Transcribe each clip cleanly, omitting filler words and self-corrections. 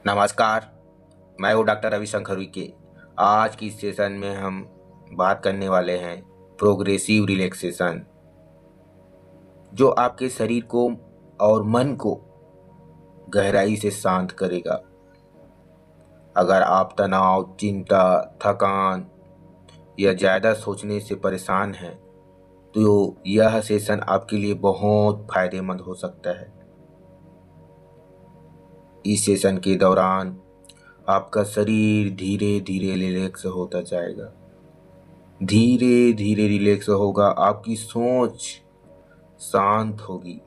नमस्कार। मैं हूँ डॉक्टर रविशंकर विके। आज की सेशन में हम बात करने वाले हैं प्रोग्रेसिव रिलैक्सेशन, जो आपके शरीर को और मन को गहराई से शांत करेगा। अगर आप तनाव, चिंता, थकान या ज़्यादा सोचने से परेशान हैं तो यह सेशन आपके लिए बहुत फायदेमंद हो सकता है। इस सेशन के दौरान आपका शरीर धीरे धीरे रिलैक्स होता जाएगा, धीरे धीरे रिलैक्स होगा, आपकी सोच शांत होगी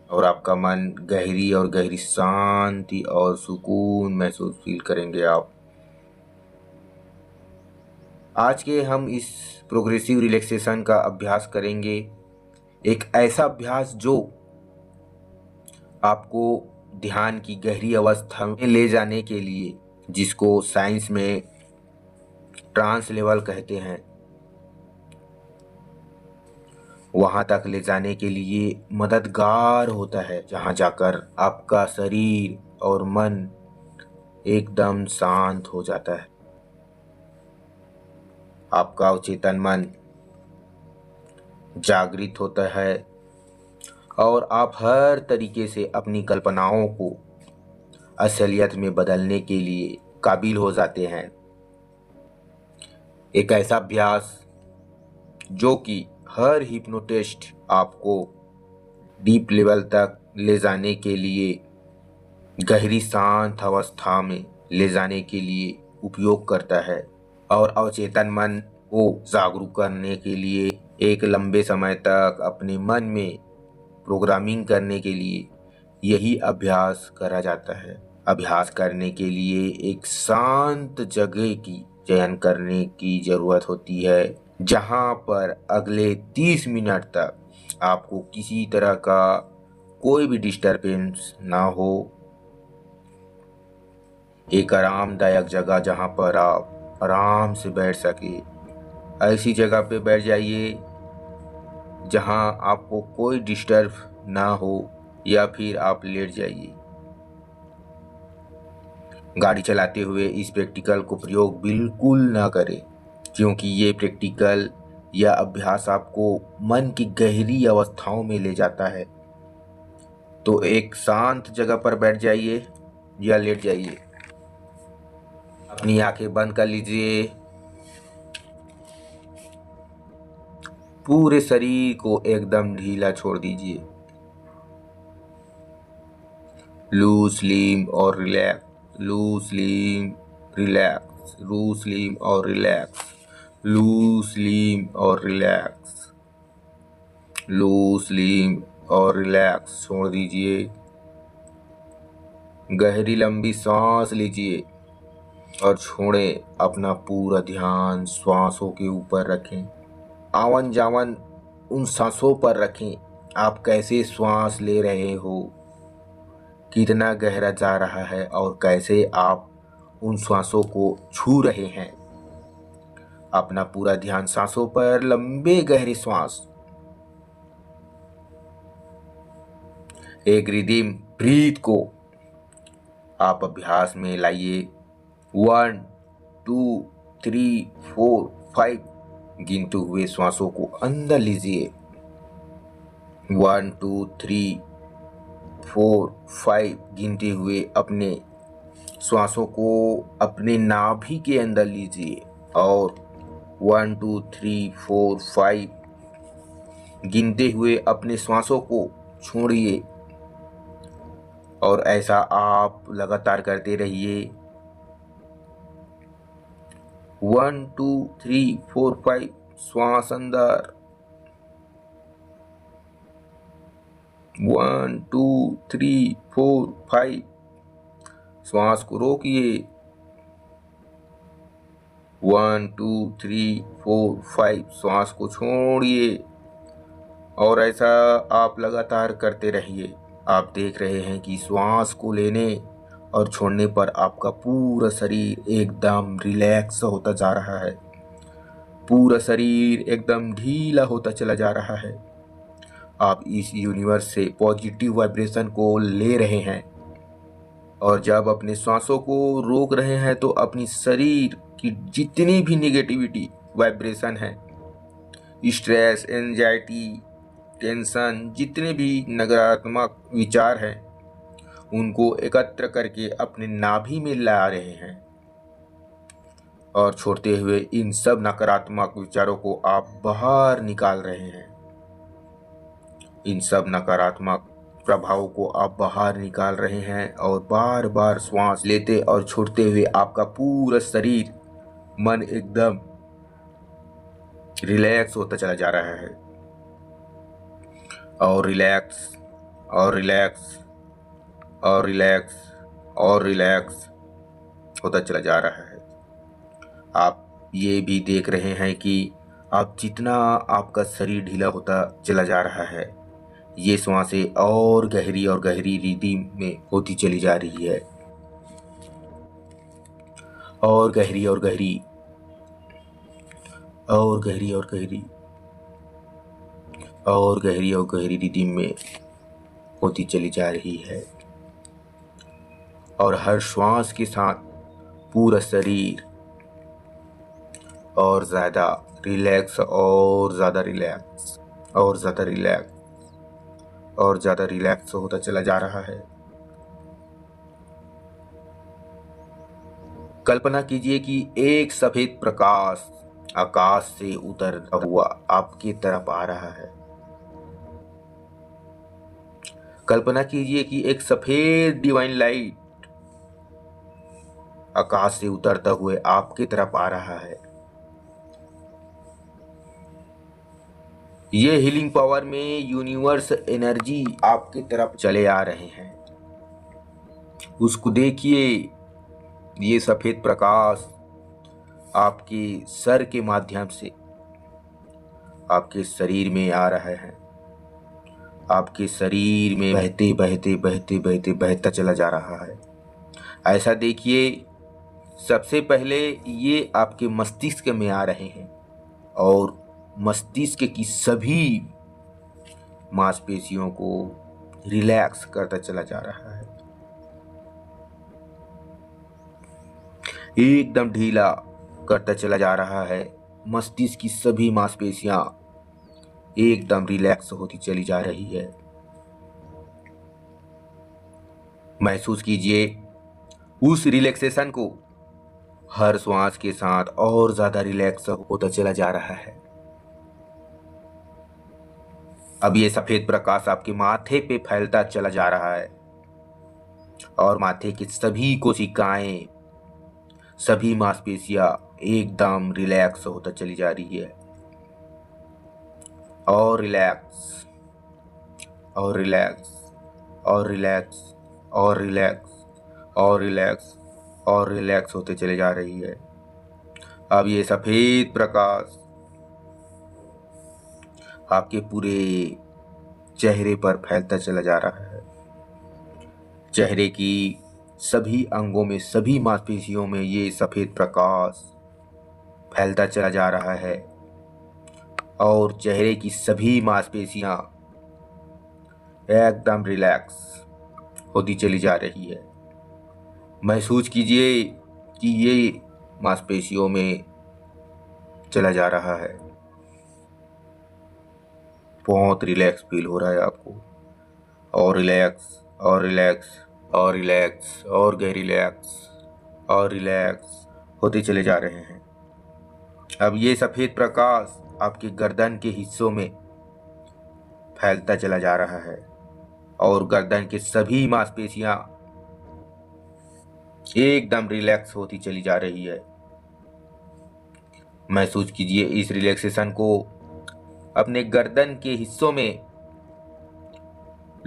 और आपका मन गहरी शांति और सुकून महसूस फील करेंगे आप। आज के हम इस प्रोग्रेसिव रिलैक्सेशन का अभ्यास करेंगे, एक ऐसा अभ्यास जो आपको ध्यान की गहरी अवस्था में ले जाने के लिए, जिसको साइंस में ट्रांस लेवल कहते हैं, वहां तक ले जाने के लिए मददगार होता है, जहां जाकर आपका शरीर और मन एकदम शांत हो जाता है। आपका अवचेतन मन जागृत होता है और आप हर तरीके से अपनी कल्पनाओं को असलियत में बदलने के लिए काबिल हो जाते हैं। एक ऐसा अभ्यास जो कि हर हिप्नोटिस्ट आपको डीप लेवल तक ले जाने के लिए, गहरी शांत अवस्था में ले जाने के लिए उपयोग करता है और अवचेतन मन को जागरूक करने के लिए, एक लंबे समय तक अपने मन में प्रोग्रामिंग करने के लिए यही अभ्यास करा जाता है। अभ्यास करने के लिए एक शांत जगह की चयन करने की जरूरत होती है, जहां पर अगले 30 मिनट तक आपको किसी तरह का कोई भी डिस्टरबेंस ना हो। एक आरामदायक जगह जहां पर आप आराम से बैठ सके, ऐसी जगह पे बैठ जाइए जहां आपको कोई डिस्टर्ब ना हो, या फिर आप लेट जाइए। गाड़ी चलाते हुए इस प्रैक्टिकल को प्रयोग बिल्कुल ना करें, क्योंकि ये प्रैक्टिकल या अभ्यास आपको मन की गहरी अवस्थाओं में ले जाता है। तो एक शांत जगह पर बैठ जाइए या लेट जाइए, अपनी आंखें बंद कर लीजिए, पूरे शरीर को एकदम ढीला छोड़ दीजिए। लूज लिम्ब और relax, loose limb, relax, loose limb और रिलैक्स, लूज लिम्ब और रिलैक्स, लूज लिम्ब और रिलैक्स। छोड़ दीजिए। गहरी लंबी सांस लीजिए और छोड़ें। अपना पूरा ध्यान श्वासों के ऊपर रखें, आवन जावन उन सांसों पर रखें। आप कैसे श्वास ले रहे हो, कितना गहरा जा रहा है और कैसे आप उन सांसों को छू रहे हैं। अपना पूरा ध्यान सांसों पर, लंबे गहरे श्वास, एक रिदम ब्रीथ को आप अभ्यास में लाइए। 1 2 3 4 5 गिनते हुए श्वासों को अंदर लीजिए। 1 2 3 4 5 गिनते हुए अपने श्वासों को अपने नाभि के अंदर लीजिए और 1 2 3 4 5 गिनते हुए अपने श्वासों को छोड़िए। और ऐसा आप लगातार करते रहिए। 1 2 3 4 5 श्वास अंदर, 1 2 3 4 5 श्वास को रोकिए। 1 2 3 4 5 श्वास को छोड़िए। और ऐसा आप लगातार करते रहिए। आप देख रहे हैं कि श्वास को लेने और छोड़ने पर आपका पूरा शरीर एकदम रिलैक्स होता जा रहा है, पूरा शरीर एकदम ढीला होता चला जा रहा है। आप इस यूनिवर्स से पॉजिटिव वाइब्रेशन को ले रहे हैं। और जब अपने सांसों को रोक रहे हैं तो अपनी शरीर की जितनी भी निगेटिविटी वाइब्रेशन है, स्ट्रेस, एंजाइटी, टेंशन, जितने भी नकारात्मक विचार हैं, उनको एकत्र करके अपने नाभि में ला रहे हैं और छोड़ते हुए इन सब नकारात्मक विचारों को आप बाहर निकाल रहे हैं। इन सब नकारात्मक प्रभावों को आप बाहर निकाल रहे हैं और बार बार श्वास लेते और छोड़ते हुए आपका पूरा शरीर, मन एकदम रिलैक्स होता चला जा रहा है और रिलैक्स और रिलैक्स और रिलैक्स और रिलैक्स होता चला जा रहा है। आप ये भी देख रहे हैं कि आप जितना आपका शरीर ढीला होता चला जा रहा है, ये श्वासें और गहरी रिदम में होती चली जा रही है, और गहरी और गहरी और गहरी और गहरी और गहरी और गहरी रिदम में होती चली जा रही है। और हर श्वास के साथ पूरा शरीर और ज़्यादा रिलैक्स और ज़्यादा रिलैक्स और ज़्यादा रिलैक्स और ज़्यादा रिलैक्स होता चला जा रहा है। कल्पना कीजिए कि एक सफेद प्रकाश आकाश से उतरता हुआ आपकी तरफ आ रहा है। कल्पना कीजिए कि एक सफेद डिवाइन लाइट आकाश से उतरता हुए आपकी तरफ आ रहा है। ये हीलिंग पावर में यूनिवर्स एनर्जी आपकी तरफ चले आ रहे हैं। उसको देखिए, ये सफेद प्रकाश आपके सर के माध्यम से आपके शरीर में आ रहा है। आपके शरीर में बहते बहते बहते बहते बहता चला जा रहा है। ऐसा देखिए, सबसे पहले ये आपके मस्तिष्क में आ रहे हैं और मस्तिष्क की सभी मांसपेशियों को रिलैक्स करता चला जा रहा है। एकदम ढीला करता चला जा रहा है। मस्तिष्क की सभी मांसपेशियां एकदम रिलैक्स होती चली जा रही है। महसूस कीजिए उस रिलैक्सेशन को। हर श्वास के साथ और ज्यादा रिलैक्स होता चला जा रहा है। अब ये सफेद प्रकाश आपके माथे पे फैलता चला जा रहा है और माथे की सभी कोशिकाएं, सभी मांसपेशियां एकदम रिलैक्स होता चली जा रही है और रिलैक्स और रिलैक्स और रिलैक्स और रिलैक्स और रिलैक्स और रिलैक्स होते चले जा रही है। अब ये सफेद प्रकाश आपके पूरे चेहरे पर फैलता चला जा रहा है। चेहरे की सभी अंगों में, सभी मांसपेशियों में ये सफेद प्रकाश फैलता चला जा रहा है और चेहरे की सभी मांसपेशियां एकदम रिलैक्स होती चली जा रही है। महसूस कीजिए कि ये मांसपेशियों में चला जा रहा है। बहुत रिलैक्स फील हो रहा है आपको और रिलैक्स और रिलैक्स और रिलैक्स और गहरी रिलैक्स और रिलैक्स होते चले जा रहे हैं। अब ये सफेद प्रकाश आपके गर्दन के हिस्सों में फैलता चला जा रहा है और गर्दन के सभी मांसपेशियां एकदम रिलैक्स होती चली जा रही है। महसूस कीजिए इस रिलैक्सेशन को अपने गर्दन के हिस्सों में।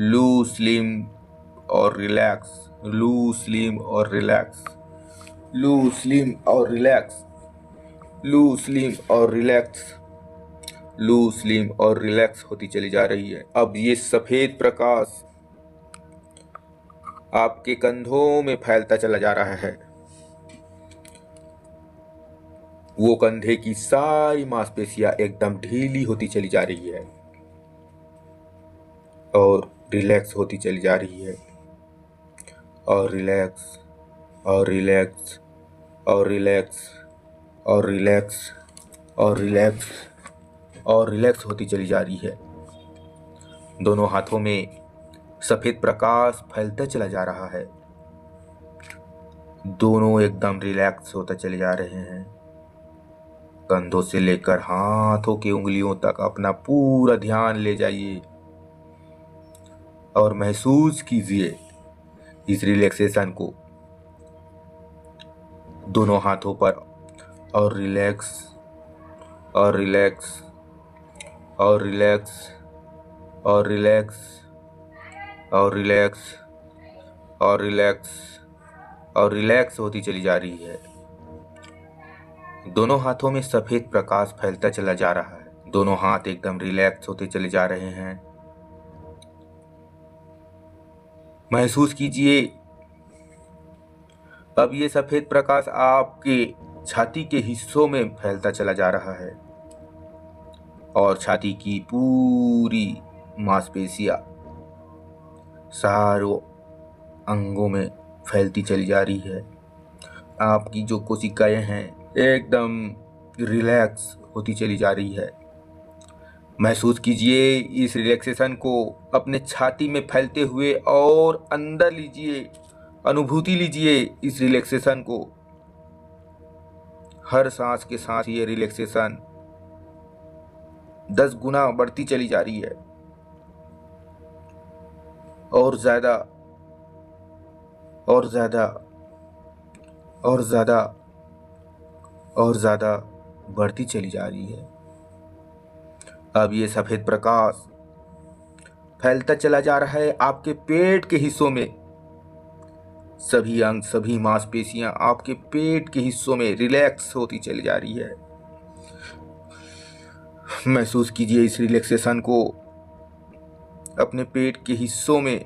लूज, स्लिम और रिलैक्स, लूज, स्लिम और रिलैक्स, लूज, स्लिम और रिलैक्स, लूज, स्लिम और रिलैक्स, लूज, स्लिम और रिलैक्स होती चली जा रही है। अब ये सफेद प्रकाश आपके कंधों में फैलता चला जा रहा है। वो कंधे की सारी मांसपेशियां एकदम ढीली होती चली जा रही है और रिलैक्स होती चली जा रही है और रिलैक्स और रिलैक्स और रिलैक्स और रिलैक्स और रिलैक्स और रिलैक्स होती चली जा रही है। दोनों हाथों में सफेद प्रकाश फैलता चला जा रहा है। दोनों एकदम रिलैक्स होते चले जा रहे हैं। कंधों से लेकर हाथों की उंगलियों तक अपना पूरा ध्यान ले जाइए और महसूस कीजिए इस रिलैक्सेशन को दोनों हाथों पर। और रिलैक्स और रिलैक्स और रिलैक्स और रिलैक्स और रिलैक्स और रिलैक्स और रिलैक्स होती चली जा रही है। दोनों हाथों में सफेद प्रकाश फैलता चला जा रहा है। दोनों हाथ एकदम रिलैक्स होते चले जा रहे हैं। महसूस कीजिए अब ये सफेद प्रकाश आपके छाती के हिस्सों में फैलता चला जा रहा है और छाती की पूरी मांसपेशियां सारों अंगों में फैलती चली जा रही है। आपकी जो कोशिकाएं हैं एकदम रिलैक्स होती चली जा रही है। महसूस कीजिए इस रिलैक्सेशन को अपने छाती में फैलते हुए और अंदर लीजिए, अनुभूति लीजिए इस रिलैक्सेशन को। हर सांस के साथ ये रिलैक्सेशन 10 गुना बढ़ती चली जा रही है और ज्यादा और ज्यादा और ज्यादा और ज्यादा बढ़ती चली जा रही है। अब ये सफेद प्रकाश फैलता चला जा रहा है आपके पेट के हिस्सों में। सभी अंग, सभी मांसपेशियां आपके पेट के हिस्सों में रिलैक्स होती चली जा रही है। महसूस कीजिए इस रिलैक्सेशन को अपने पेट के हिस्सों में,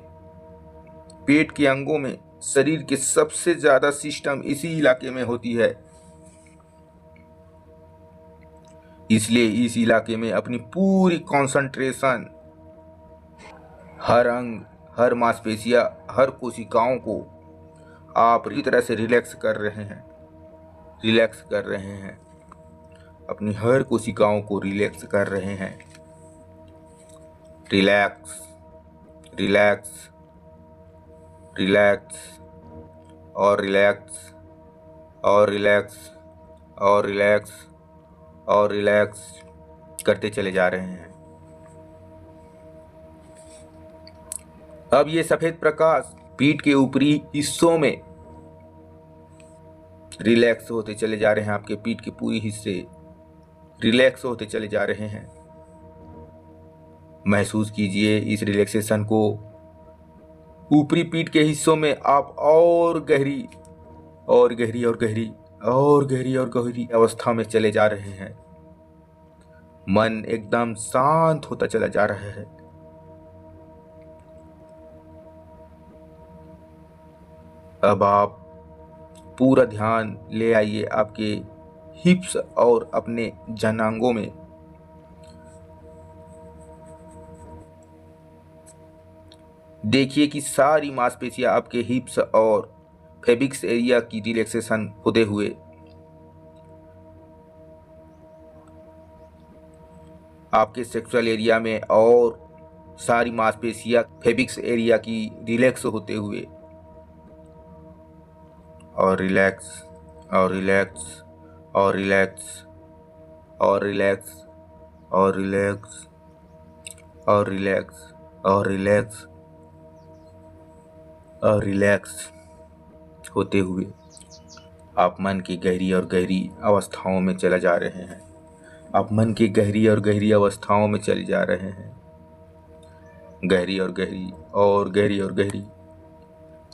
पेट के अंगों में। शरीर के सबसे ज्यादा सिस्टम इसी इलाके में होती है, इसलिए इस इलाके में अपनी पूरी कंसंट्रेशन हर अंग, हर मांसपेशियां, हर कोशिकाओं को आप पूरी तरह से रिलैक्स कर रहे हैं, रिलैक्स कर रहे हैं। अपनी हर कोशिकाओं को रिलैक्स कर रहे हैं। रिलैक्स रिलैक्स रिलैक्स और रिलैक्स और रिलैक्स और रिलैक्स और रिलैक्स करते चले जा रहे हैं। अब ये सफेद प्रकाश पीठ के ऊपरी हिस्सों में रिलैक्स होते चले जा रहे हैं। आपके पीठ के पूरे हिस्से रिलैक्स होते चले जा रहे हैं। महसूस कीजिए इस रिलैक्सेशन को ऊपरी पीठ के हिस्सों में आप और गहरी और गहरी और गहरी और गहरी और गहरी अवस्था में चले जा रहे हैं। मन एकदम शांत होता चला जा रहा है। अब आप पूरा ध्यान ले आइए आपके हिप्स और अपने जनांगों में। देखिए कि सारी मांसपेशियां आपके हिप्स और फेबिक्स एरिया की रिलैक्सेशन होते हुए आपके सेक्सुअल एरिया में और सारी मांसपेशियां फेबिक्स एरिया की रिलैक्स होते हुए और रिलैक्स और रिलैक्स और रिलैक्स और रिलैक्स और रिलैक्स और रिलैक्स और रिलैक्स और रिलैक्स होते हुए आप मन की गहरी और गहरी अवस्थाओं में चले जा रहे हैं। आप मन की गहरी और गहरी अवस्थाओं में चले जा रहे हैं। गहरी और गहरी और गहरी और गहरी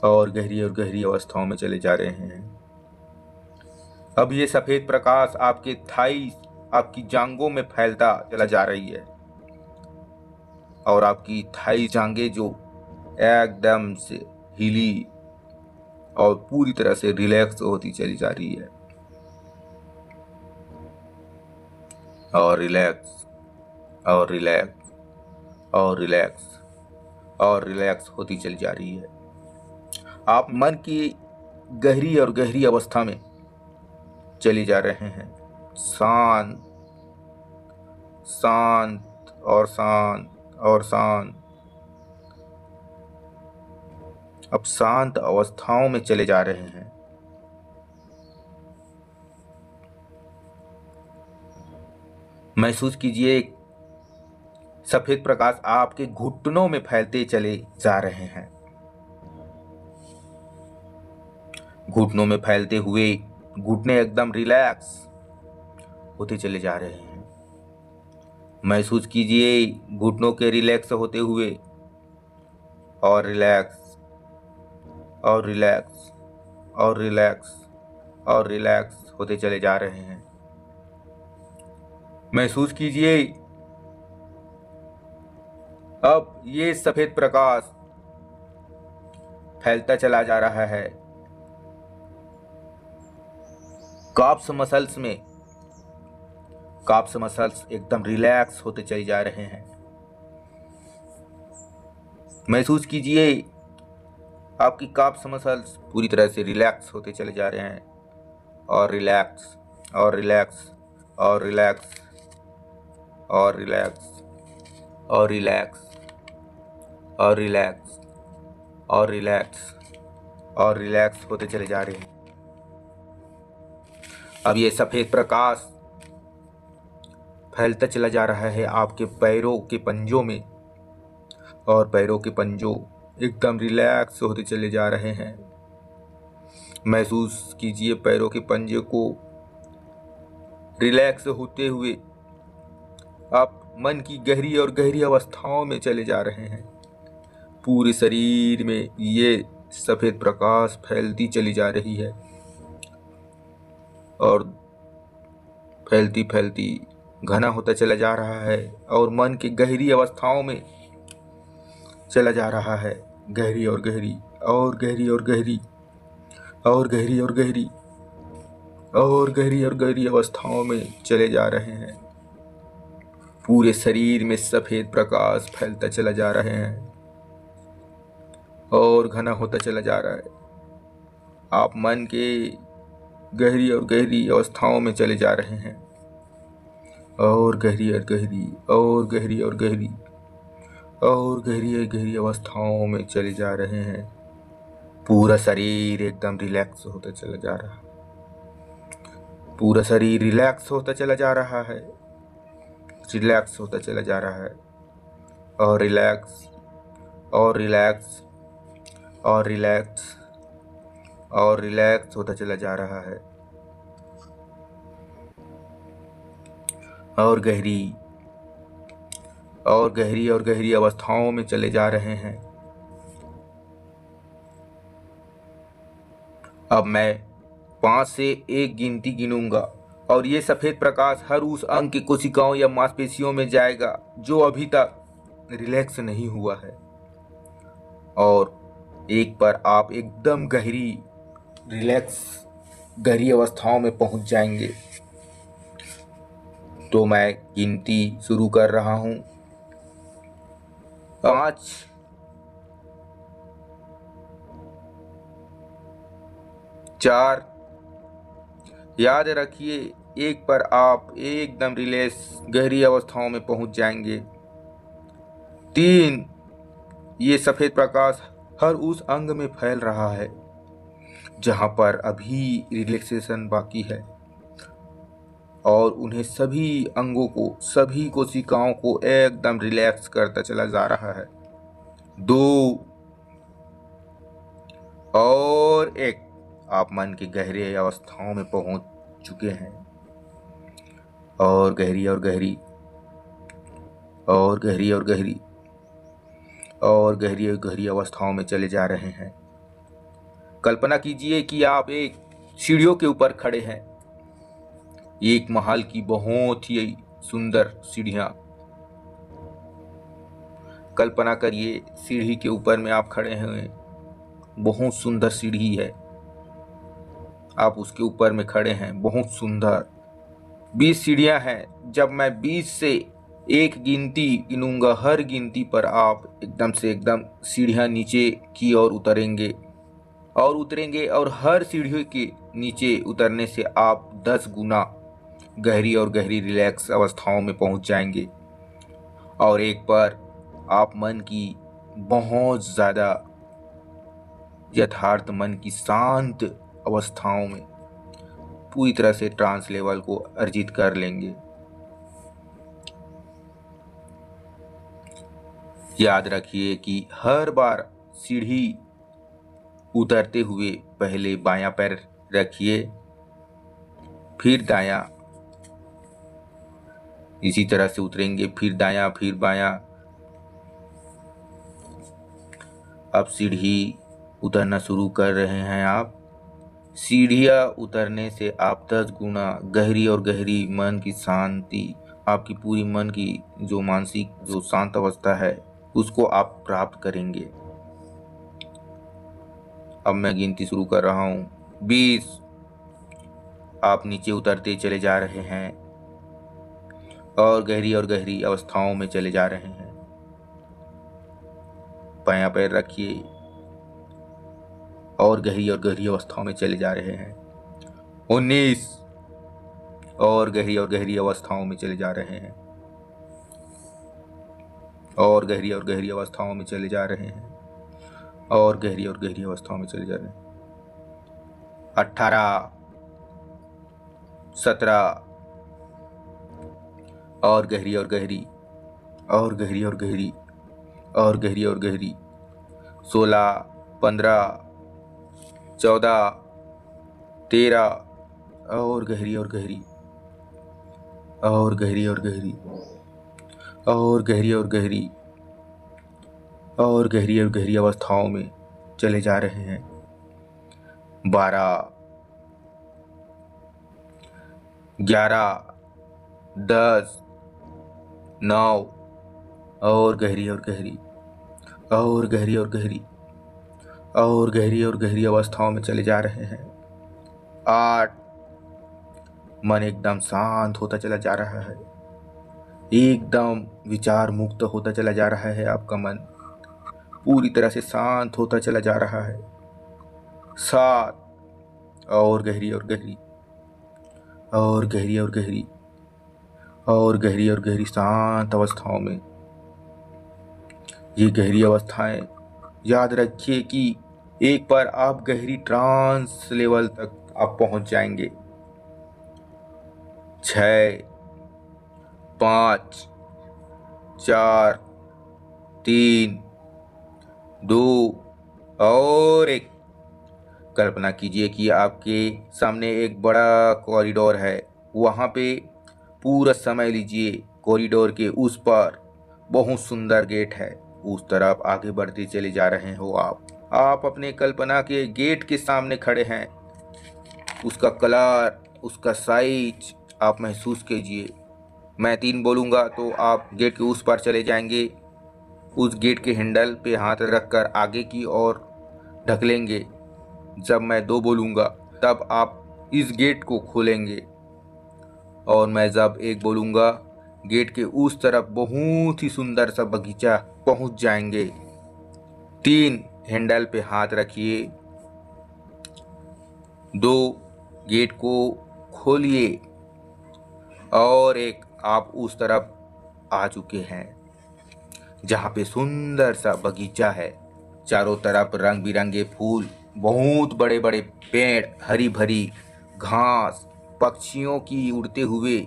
और गहरी और गहरी अवस्थाओं में चले जा रहे हैं। अब ये सफेद प्रकाश आपके थाई, आपकी जांघों में फैलता चला जा रही है और आपकी थाई जांघें जो एकदम से हिली और पूरी तरह से रिलैक्स होती चली जा रही है और रिलैक्स और रिलैक्स और रिलैक्स और रिलैक्स होती चली जा रही है। आप मन की गहरी और गहरी अवस्था में चले जा रहे हैं। शांत, शांत और शांत और शांत। अब शांत अवस्थाओं में चले जा रहे हैं। महसूस कीजिए सफेद प्रकाश आपके घुटनों में फैलते चले जा रहे हैं। घुटनों में फैलते हुए घुटने एकदम रिलैक्स होते चले जा रहे हैं। महसूस कीजिए घुटनों के रिलैक्स होते हुए और रिलैक्स और रिलैक्स और रिलैक्स और रिलैक्स होते चले जा रहे हैं। महसूस कीजिए अब ये सफेद प्रकाश फैलता चला जा रहा है। काप्स मसल्स एकदम रिलैक्स होते चले जा रहे हैं। महसूस कीजिए आपकी काप्स मसल्स पूरी तरह से रिलैक्स होते चले जा रहे हैं और रिलैक्स और रिलैक्स और रिलैक्स और रिलैक्स और रिलैक्स और रिलैक्स और रिलैक्स और रिलैक्स होते चले जा रहे हैं। अब ये सफेद प्रकाश फैलता चला जा रहा है आपके पैरों के पंजों में और पैरों के पंजों एकदम रिलैक्स होते चले जा रहे हैं। महसूस कीजिए पैरों के पंजे को रिलैक्स होते हुए आप मन की गहरी और गहरी अवस्थाओं में चले जा रहे हैं। पूरे शरीर में ये सफेद प्रकाश फैलती चली जा रही है और फैलती फैलती घना होता चला जा रहा है और मन की गहरी अवस्थाओं में चला जा रहा है। गहरी और गहरी और गहरी और गहरी और गहरी और गहरी और गहरी और गहरी अवस्थाओं में चले जा रहे हैं। पूरे शरीर में सफेद प्रकाश फैलता चला जा रहे हैं और घना होता चला जा रहा है। आप मन के गहरी और गहरी अवस्थाओं में चले जा रहे हैं और गहरी और गहरी और गहरी और गहरी और गहरी और गहरी अवस्थाओं में चले जा रहे हैं। पूरा शरीर एकदम रिलैक्स होता चला जा रहा है। पूरा शरीर रिलैक्स होता चला जा रहा है, रिलैक्स होता चला जा रहा है और रिलैक्स और रिलैक्स और रिलैक्स और रिलैक्स होता चला जा रहा है और गहरी और गहरी और गहरी अवस्थाओं में चले जा रहे हैं। अब मैं 5 से 1 गिनती गिनूंगा और ये सफेद प्रकाश हर उस अंग की कोशिकाओं या मांसपेशियों में जाएगा जो अभी तक रिलैक्स नहीं हुआ है और 1 पर आप एकदम गहरी अवस्थाओं में पहुंच जाएंगे। तो मैं गिनती शुरू कर रहा हूं। 5, 4, याद रखिए 1 पर आप एकदम रिलैक्स गहरी अवस्थाओं में पहुंच जाएंगे। 3, ये सफेद प्रकाश हर उस अंग में फैल रहा है जहां पर अभी रिलैक्सेशन बाकी है और उन्हें सभी अंगों को, सभी कोशिकाओं को एकदम रिलैक्स करता चला जा रहा है। 2 और 1, आप मन की गहरी अवस्थाओं में पहुंच चुके हैं और गहरी और गहरी और गहरी और गहरी और गहरी और गहरी अवस्थाओं में चले जा रहे हैं। कल्पना कीजिए कि आप एक सीढ़ियों के ऊपर खड़े हैं। एक महल की बहुत ही सुंदर सीढ़ियां। कल्पना करिए सीढ़ी के ऊपर में आप खड़े हैं। बहुत सुंदर सीढ़ी है, आप उसके ऊपर में खड़े हैं। बहुत सुंदर 20 सीढ़ियां हैं। जब मैं 20 से 1 गिनती गिनूंगा, हर गिनती पर आप एकदम से एकदम सीढ़ियां नीचे की ओर उतरेंगे और उतरेंगे और हर सीढ़ी के नीचे उतरने से आप 10 गुना गहरी और गहरी रिलैक्स अवस्थाओं में पहुंच जाएंगे। और एक बार आप मन की बहुत ज़्यादा यथार्थ मन की शांत अवस्थाओं में पूरी तरह से ट्रांस लेवल को अर्जित कर लेंगे। याद रखिए कि हर बार सीढ़ी उतरते हुए पहले बायां पैर रखिए, फिर दायां, इसी तरह से उतरेंगे, फिर दायां, फिर बायां। अब सीढ़ी उतरना शुरू कर रहे हैं आप। सीढ़ियां उतरने से आप 10 गुना गहरी और गहरी मन की शांति, आपकी पूरी मन की जो मानसिक जो शांत अवस्था है उसको आप प्राप्त करेंगे। अब मैं गिनती शुरू कर रहा हूँ। 20। आप नीचे उतरते चले जा रहे हैं और गहरी अवस्थाओं में चले जा रहे हैं। बायां पैर रखिए और गहरी अवस्थाओं में चले जा रहे हैं। 19। और गहरी अवस्थाओं में चले जा रहे हैं और गहरी अवस्थाओं में चले जा रहे हैं और गहरी अवस्थाओं में चले जा रहे हैं। 18, 17 और गहरी और गहरी और गहरी और गहरी और गहरी और गहरी। 16, 15, 14, 13 और गहरी और गहरी और गहरी और गहरी और गहरी और गहरी और गहरी अवस्थाओं में चले जा रहे हैं। 12, 11, 10, 9 और गहरी और गहरी और गहरी और गहरी और गहरी अवस्थाओं में चले जा रहे हैं। 8। मन एकदम शांत होता चला जा रहा है, एकदम विचार मुक्त होता चला जा रहा है। आपका मन पूरी तरह से शांत होता चला जा रहा है। 7 और गहरी और गहरी और गहरी और गहरी और गहरी शांत अवस्थाओं में। ये गहरी अवस्थाएं, याद रखिए कि एक बार आप गहरी ट्रांस लेवल तक आप पहुंच जाएंगे। 6, 5, 4, 3, 2 और 1। कल्पना कीजिए कि आपके सामने एक बड़ा कॉरिडोर है। वहाँ पे पूरा समय लीजिए। कॉरिडोर के उस पार बहुत सुंदर गेट है, उस तरफ आगे बढ़ते चले जा रहे हो आप अपने कल्पना के गेट के सामने खड़े हैं। उसका कलर, उसका साइज आप महसूस कीजिए। मैं 3 बोलूँगा तो आप गेट के उस पार चले जाएंगे। उस गेट के हैंडल पे हाथ रखकर आगे की ओर ढकेलेंगे। जब मैं 2 बोलूँगा तब आप इस गेट को खोलेंगे और मैं जब 1 बोलूँगा गेट के उस तरफ बहुत ही सुंदर सा बगीचा पहुँच जाएंगे। 3 हैंडल पे हाथ रखिए। 2 गेट को खोलिए और 1 आप उस तरफ आ चुके हैं जहाँ पे सुंदर सा बगीचा है। चारों तरफ रंग बिरंगे फूल, बहुत बड़े बड़े पेड़, हरी भरी घास, पक्षियों की उड़ते हुए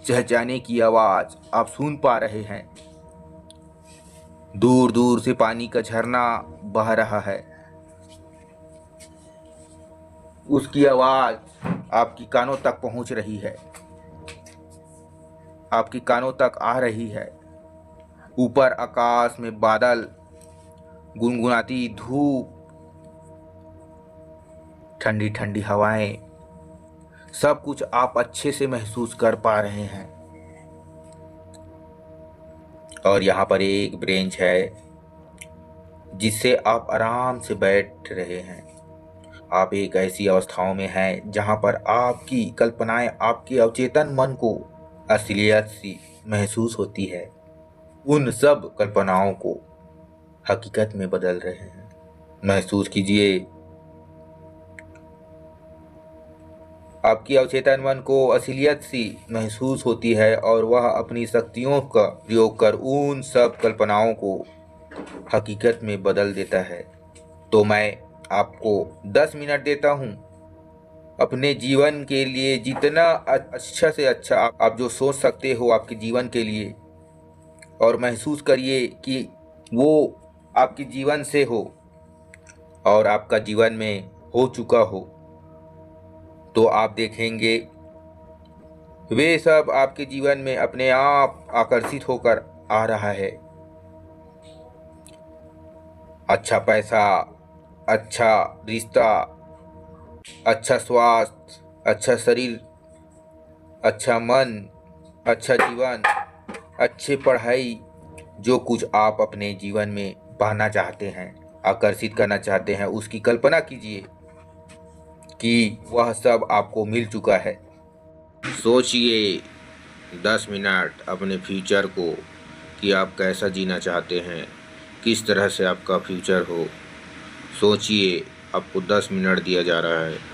चहचहाने की आवाज आप सुन पा रहे हैं। दूर दूर से पानी का झरना बह रहा है, उसकी आवाज आपकी कानों तक पहुंच रही है, आपकी कानों तक आ रही है। ऊपर आकाश में बादल, गुनगुनाती धूप, ठंडी ठंडी हवाएं, सब कुछ आप अच्छे से महसूस कर पा रहे हैं। और यहाँ पर एक ब्रेंच है जिससे आप आराम से बैठ रहे हैं। आप एक ऐसी अवस्थाओं में हैं जहाँ पर आपकी कल्पनाएं आपके अवचेतन मन को असलियत सी महसूस होती है। उन सब कल्पनाओं को हकीकत में बदल रहे हैं। महसूस कीजिए आपकी अवचेतन मन को असलियत सी महसूस होती है और वह अपनी शक्तियों का प्रयोग कर उन सब कल्पनाओं को हकीकत में बदल देता है। तो मैं आपको 10 मिनट देता हूँ अपने जीवन के लिए, जितना अच्छा से अच्छा आप जो सोच सकते हो आपके जीवन के लिए, और महसूस करिए कि वो आपके जीवन से हो और आपका जीवन में हो चुका हो। तो आप देखेंगे वे सब आपके जीवन में अपने आप आकर्षित होकर आ रहा है। अच्छा पैसा, अच्छा रिश्ता, अच्छा स्वास्थ्य, अच्छा शरीर, अच्छा मन, अच्छा जीवन, अच्छी पढ़ाई, जो कुछ आप अपने जीवन में पाना चाहते हैं, आकर्षित करना चाहते हैं, उसकी कल्पना कीजिए कि वह सब आपको मिल चुका है। सोचिए 10 मिनट अपने फ्यूचर को कि आप कैसा जीना चाहते हैं, किस तरह से आपका फ्यूचर हो। सोचिए, आपको 10 मिनट दिया जा रहा है।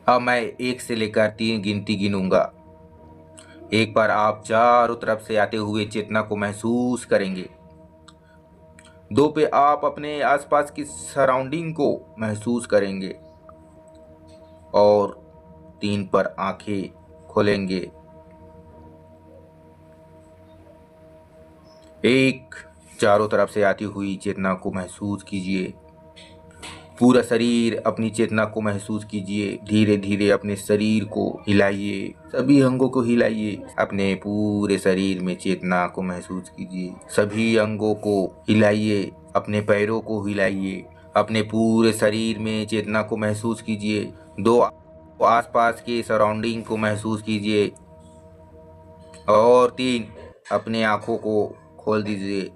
अब मैं 1 से लेकर 3 गिनती गिनूंगा। एक बार आप चारों तरफ से आते हुए चेतना को महसूस करेंगे। 2 पे आप अपने आसपास की सराउंडिंग को महसूस करेंगे और 3 पर आंखें खोलेंगे। 1, चारों तरफ से आती हुई चेतना को महसूस कीजिए। पूरा शरीर अपनी चेतना को महसूस कीजिए। धीरे धीरे अपने शरीर को हिलाइए, सभी अंगों को हिलाइए। अपने पूरे शरीर में चेतना को महसूस कीजिए, सभी अंगों को हिलाइए, अपने पैरों को हिलाइए, अपने पूरे शरीर में चेतना को महसूस कीजिए। 2, आसपास के सराउंडिंग को महसूस कीजिए और 3, अपने आंखों को खोल दीजिए।